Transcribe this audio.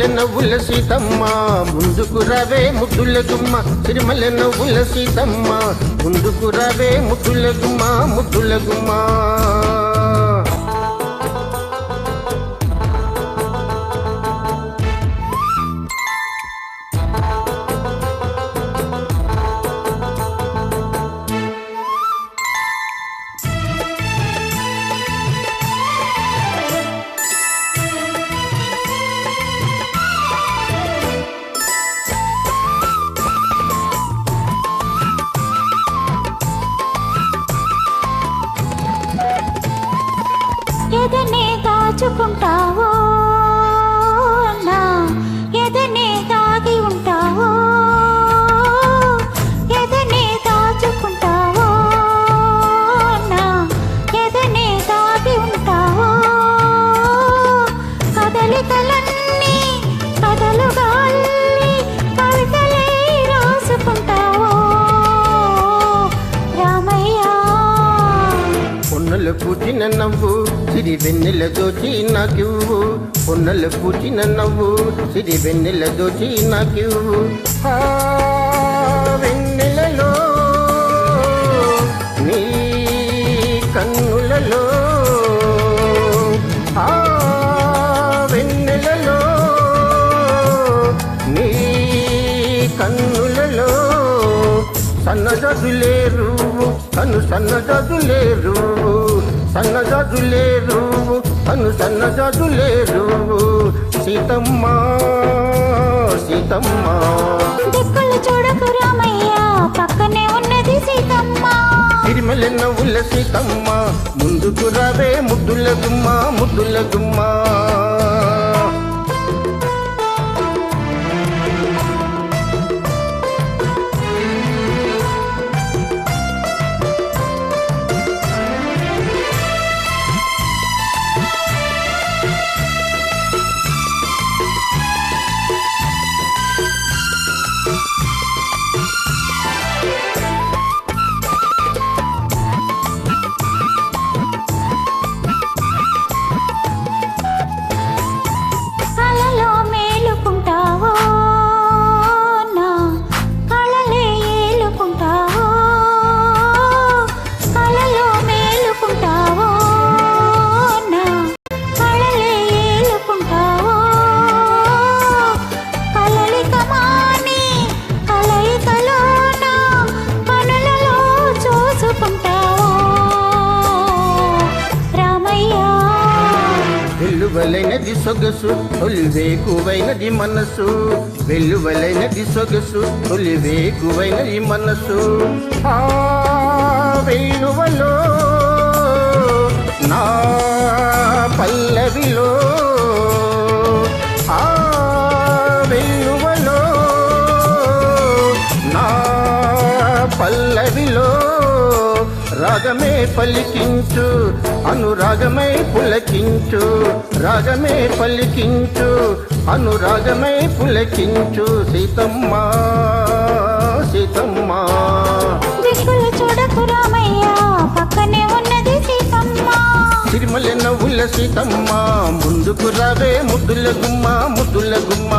సిరిమల్లె నవ్వుల సీతమ్మ ముందుకు రావే ముద్దుల గుమ్మ సిరిమల్లె నవ్వుల సీతమ్మ ముందుకు రావే ముద్దుల గుమ్మ ముద్దుల గుమ్మ ఎదనే దాచుకుంటావో నా ఎదనే దాగి ఉంటావో ఎదనే దాచుకుంటావో నా ఎదనే దాగి ఉంటావో కదలికలన్నీ కదలుగా అల్లి కవితలై రాసుకుంటావో రామయ్య పొన్నలు పూచిన నవ్వు సిరి వెన్నెల దోచి నాకివ్వు పొన్నలు పూచిన నవ్వు సిరి వెన్నెల దోచి నాకివ్వు ఆ వెన్నెలలో నీ కన్నులలో ఆ వెన్నెలలో నీ కన్నులలో సన్నజాజులేరు కను సన్నజాజులేరు సన్నజాజులేరు కను సన్నజాజులేరు సీతమ్మ సీతమ్మ దిక్కులు చూడకు రామయ్య పక్కనే ఉన్నది సీతమ్మ సిరిమల్లె నవ్వుల సీతమ్మ ముందుకు రావే ముద్దుల గుమ్మ ముద్దుల గుమ్మ వెల్లువలైనది సొగసు తొలివేకువైనది మనసు వెల్లువలైనది సొగసు తొలివేకువైనది మనసు ఆ వెల్లువలో నా పల్లవిలో ఆ వెల్లువలో నా పల్లవిలో రాగమే పలికించు అనురాగమై పులకించు రాగమే పలికించు అనురాగమై పులకించు సీతమ్మ సీతమ్మ దిక్కులు చూడకు రామయ్య పక్కనే ఉన్నది సీతమ్మ సిరిమల్లె నవ్వుల సీతమ్మ ముందుకు రావే ముద్దుల గుమ్మ ముద్దుల గుమ్మ